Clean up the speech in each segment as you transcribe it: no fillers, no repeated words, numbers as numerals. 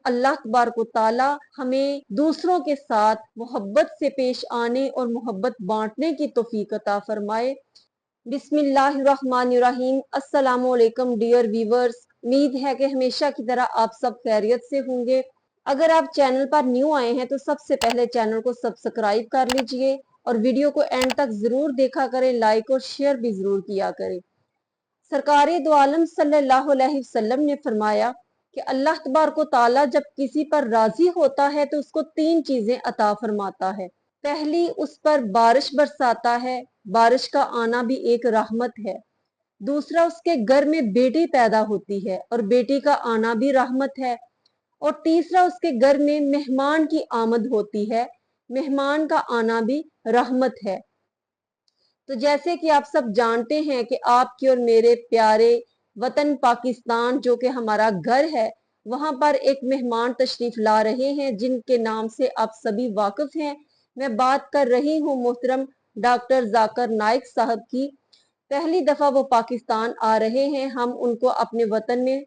अल्लाह तबारक व तआला हमें दूसरों के साथ मोहब्बत से पेश आने और मोहब्बत बांटने की तौफीक अता फरमाए। बिस्मिल्लाहिर्रहमानिर्रहीम। अस्सलामु अलैकुम डियर व्यूवर्स। उम्मीद है कि हमेशा की तरह आप सब खैरियत से होंगे। अगर आप चैनल पर न्यू आए हैं तो सबसे पहले चैनल को सब्सक्राइब कर लीजिए और वीडियो को एंड तक जरूर देखा करें, लाइक और शेयर भी जरूर किया करें। सरकारे दो आलम सल्लल्लाहु अलैहि वसल्लम ने फरमाया कि अल्लाह तबारक व तआला जब किसी पर राजी होता है तो उसको तीन चीजें अता फरमाता है। पहली, उस पर बारिश बरसाता है, बारिश का आना भी एक रहमत है। दूसरा, उसके घर में बेटी पैदा होती है और बेटी का आना भी रहमत है। और तीसरा, उसके घर में मेहमान की आमद होती है, मेहमान का आना भी रहमत है। तो जैसे कि आप सब जानते हैं कि आपके और मेरे प्यारे वतन पाकिस्तान जो कि हमारा घर है, वहां पर एक मेहमान तशरीफ ला रहे हैं जिनके नाम से आप सभी वाकिफ हैं। मैं बात कर रही हूँ मोहतरम डॉक्टर जाकिर नाइक साहब की। पहली दफा वो पाकिस्तान आ रहे हैं, हम उनको अपने वतन में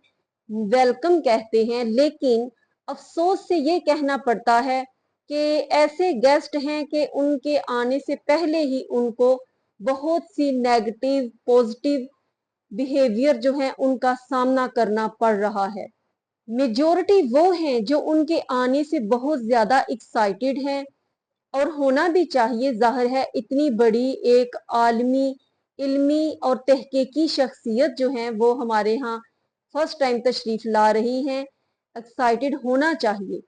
वेलकम कहते हैं, लेकिन अफसोस से ये कहना पड़ता है कि ऐसे गेस्ट हैं कि उनके आने से पहले ही उनको बहुत सी नेगेटिव पॉजिटिव बिहेवियर जो है उनका सामना करना पड़ रहा है। मेजॉरिटी वो हैं जो उनके आने से बहुत ज्यादा एक्साइटेड हैं और होना भी चाहिए। जाहिर है इतनी बड़ी एक आलमी इल्मी और तहकीकी शख्सियत जो है वो हमारे यहाँ फर्स्ट टाइम तशरीफ ला रही हैं, एक्साइटेड होना चाहिए।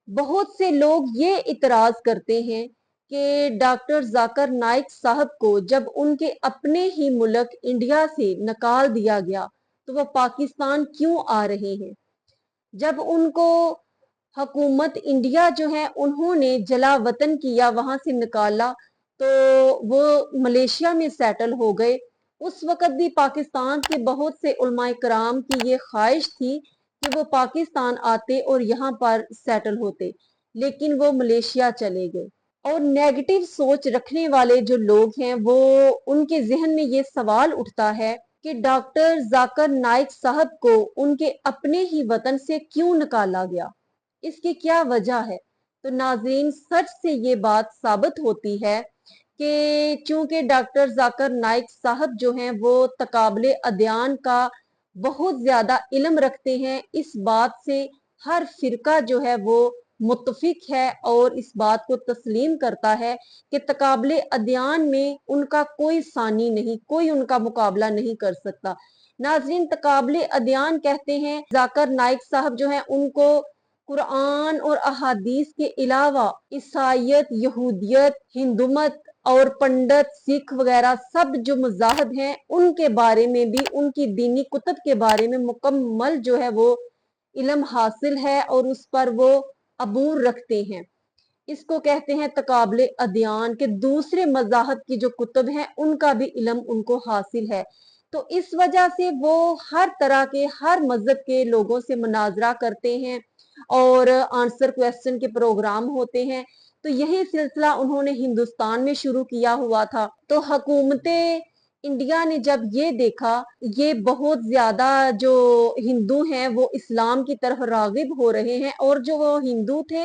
बहुत से लोग ये इतराज करते हैं कि डॉक्टर जाकिर नाइक साहब को जब उनके अपने ही मुल्क इंडिया से निकाल दिया गया तो वो पाकिस्तान क्यों आ रहे हैं। जब उनको हुकूमत इंडिया जो है उन्होंने जला वतन किया, वहां से निकाला, तो वो मलेशिया में सेटल हो गए। उस वक्त भी पाकिस्तान के बहुत से उलमाए कराम की ये ख्वाहिश थी कि वो पाकिस्तान आते और यहाँ पर सेटल होते, लेकिन वो मलेशिया चले गए। और नेगेटिव सोच रखने वाले जो लोग हैं वो उनके जहन में ये सवाल उठता है कि डॉक्टर जाकिर नाइक साहब को उनके अपने ही वतन से क्यों निकाला गया, इसकी क्या वजह है। तो नाज़रीन, सच से ये बात साबित होती है कि चूंकि डॉक्टर जाकिर नाइक साहब जो हैं वो तकाबले अदयान का बहुत ज्यादा इल्म रखते हैं। इस बात से हर फिरका जो है वो मुत्तफिक है और इस बात को तस्लीम करता है कि तकाबले अदयान में उनका कोई सानी नहीं, कोई उनका मुकाबला नहीं कर सकता। नाज़रीन, तकाबले अदयान कहते हैं जाकिर नाइक साहब जो हैं उनको कुरान और अहादीस के अलावा ईसाइयत, यहूदियत, हिंदुमत और पंडित, सिख वगैरह सब जो मज़ाहब हैं उनके बारे में भी, उनकी दीनी कुतुब के बारे में मुकम्मल जो है वो इल्म हासिल है और उस पर वो अबूर रखते हैं। इसको कहते हैं तकाबले अदयान के दूसरे मज़ाहब की जो कुतुब हैं उनका भी इल्म उनको हासिल है। तो इस वजह से वो हर तरह के, हर मजहब के लोगों से मुनाजरा करते हैं और आंसर क्वेश्चन के प्रोग्राम होते हैं। तो यही सिलसिला उन्होंने हिंदुस्तान में शुरू किया हुआ था। तो हुकूमत इंडिया ने जब ये देखा ये बहुत ज्यादा जो हिंदू हैं वो इस्लाम की तरफ रागिब हो रहे हैं और जो वो हिंदू थे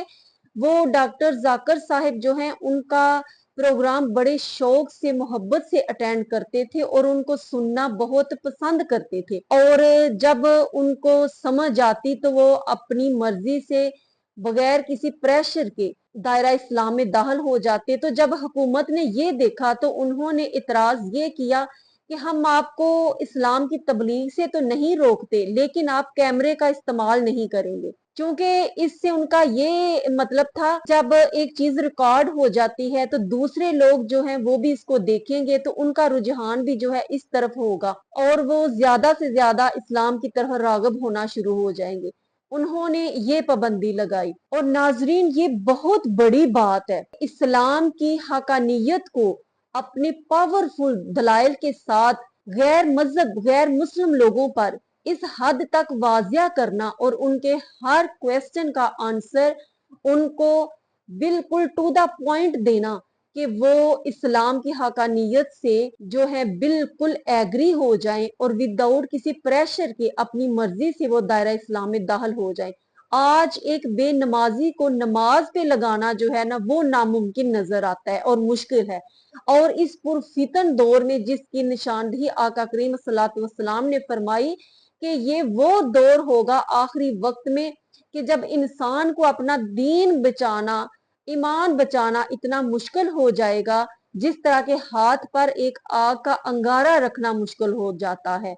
वो डॉक्टर जाकिर साहब जो हैं उनका प्रोग्राम बड़े शौक से, मोहब्बत से अटेंड करते थे और उनको सुनना बहुत पसंद करते थे। और जब उनको समझ आती तो वो अपनी मर्जी से बगैर किसी प्रेशर के दायरा इस्लाम में दाखिल हो जाते। तो जब हुकूमत ने ये देखा तो उन्होंने इतराज ये किया कि हम आपको इस्लाम की तबलीग से तो नहीं रोकते, लेकिन आप कैमरे का इस्तेमाल नहीं करेंगे। क्योंकि इससे उनका ये मतलब था जब एक चीज रिकॉर्ड हो जाती है तो दूसरे लोग जो हैं वो भी इसको देखेंगे तो उनका रुझान भी जो है इस तरफ होगा और वो ज्यादा से ज्यादा इस्लाम की तरफ राग़िब होना शुरू हो जाएंगे। उन्होंने ये पाबंदी लगाई। और नाजरीन, ये बहुत बड़ी बात है। इस्लाम की हकानियत को अपने पावरफुल दलाइल के साथ गैर मजहब, गैर मुस्लिम लोगों पर इस हद तक वाजिया करना और उनके हर क्वेश्चन का आंसर उनको बिल्कुल टू द पॉइंट देना कि वो इस्लाम की हकानियत से जो है बिल्कुल एग्री हो जाएं और विदाउट किसी प्रेशर के अपनी मर्जी से वो दायरा इस्लाम में दाखिल हो जाएं। आज एक बेनमाजी को नमाज पे लगाना जो है ना वो नामुमकिन नजर आता है और मुश्किल है। और इस पुरफितन दौर में जिसकी निशानदही आका करीम सल्लल्लाहु अलैहि वसल्लम ने फरमाई कि ये वो दौर होगा आखिरी वक्त में कि जब इंसान को अपना दीन बचाना, ईमान बचाना इतना मुश्किल हो जाएगा जिस तरह के हाथ पर एक आग का अंगारा रखना मुश्किल हो जाता है।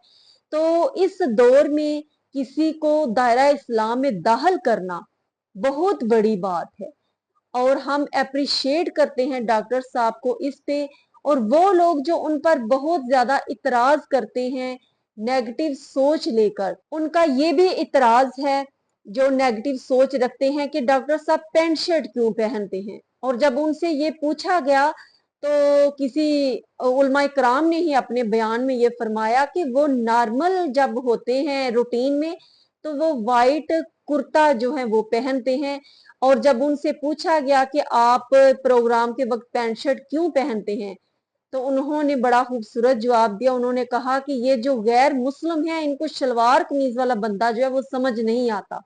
तो इस दौर में किसी को दायरा इस्लाम में दाखिल करना बहुत बड़ी बात है और हम अप्रिशिएट करते हैं डॉक्टर साहब को इस पे। और वो लोग जो उन पर बहुत ज्यादा इतराज करते हैं नेगेटिव सोच लेकर, उनका ये भी इतराज है जो नेगेटिव सोच रखते हैं कि डॉक्टर साहब पैंट शर्ट क्यों पहनते हैं। और जब उनसे ये पूछा गया तो किसी उलमाए कराम ने ही अपने बयान में ये फरमाया कि वो नॉर्मल जब होते हैं रूटीन में तो वो वाइट कुर्ता जो है वो पहनते हैं। और जब उनसे पूछा गया कि आप प्रोग्राम के वक्त पैंट शर्ट क्यों पहनते हैं तो उन्होंने बड़ा खूबसूरत जवाब दिया। उन्होंने कहा कि ये जो गैर मुस्लिम है इनको शलवार कमीज वाला बंदा जो है वो समझ नहीं आता।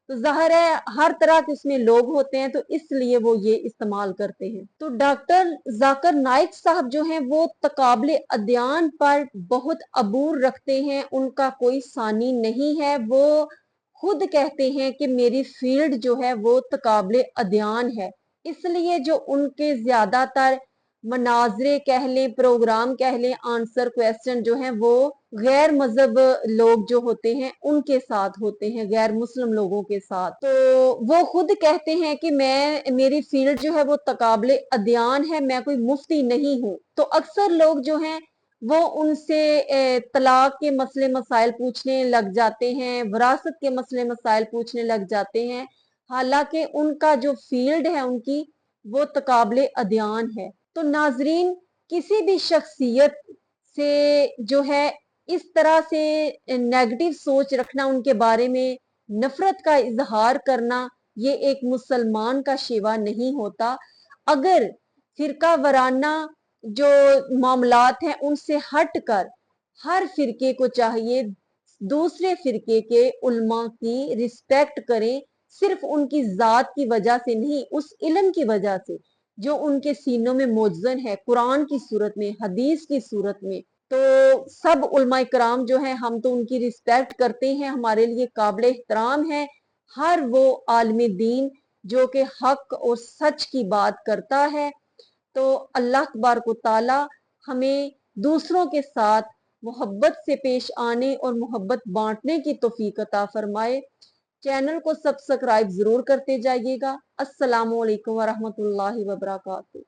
तो जाहिर है हर तरह के उसमें लोग होते हैं तो इसलिए वो ये इस्तेमाल करते हैं। तो डॉक्टर जाकिर नाइक साहब जो हैं वो तकाबले अध्ययन पर बहुत अबूर रखते हैं, उनका कोई सानी नहीं है। वो खुद कहते हैं कि मेरी फील्ड जो है वो तकाबले अध्ययन है, इसलिए जो उनके ज्यादातर मनाजरे कह लें, प्रोग्राम कह लें, आंसर क्वेश्चन जो हैं वो गैर मजहब लोग जो होते हैं उनके साथ होते हैं, गैर मुस्लिम लोगों के साथ। तो वो खुद कहते हैं कि मेरी फील्ड जो है वो तकाबले अध्ययन है, मैं कोई मुफ्ती नहीं हूँ। तो अक्सर लोग जो हैं वो उनसे तलाक के मसले मसाइल पूछने लग जाते हैं, विरासत के मसले मसाइल पूछने लग जाते हैं, हालांकि उनका जो फील्ड है उनकी वो तकाबले अध्ययन है। तो नाजरीन, किसी भी शख्सियत से जो है इस तरह से नेगेटिव सोच रखना, उनके बारे में नफरत का इजहार करना, ये एक मुसलमान का शेवा नहीं होता। अगर फिरका वराना जो मामलात हैं उनसे हटकर हर फिरके को चाहिए दूसरे फिरके के उल्मा की रिस्पेक्ट करें, सिर्फ उनकी जात की वजह से नहीं, उस इल्म की वजह से जो उनके सीनों में मौजूद है कुरान की सूरत में, हदीस की सूरत में। तो सब उलमाए कराम जो हैं हम तो उनकी रिस्पेक्ट करते हैं, हमारे लिए काबिल एहतराम है। हर वो आलिम दीन जो कि हक और सच की बात करता है। तो अल्लाह तबारक व तआला हमें दूसरों के साथ मोहब्बत से पेश आने और मोहब्बत बांटने की तौफीक अता फरमाए। चैनल को सब्सक्राइब जरूर करते जाइएगा। अस्सलामु अलैकुम वरहमतुल्लाहि वबरकातुहू।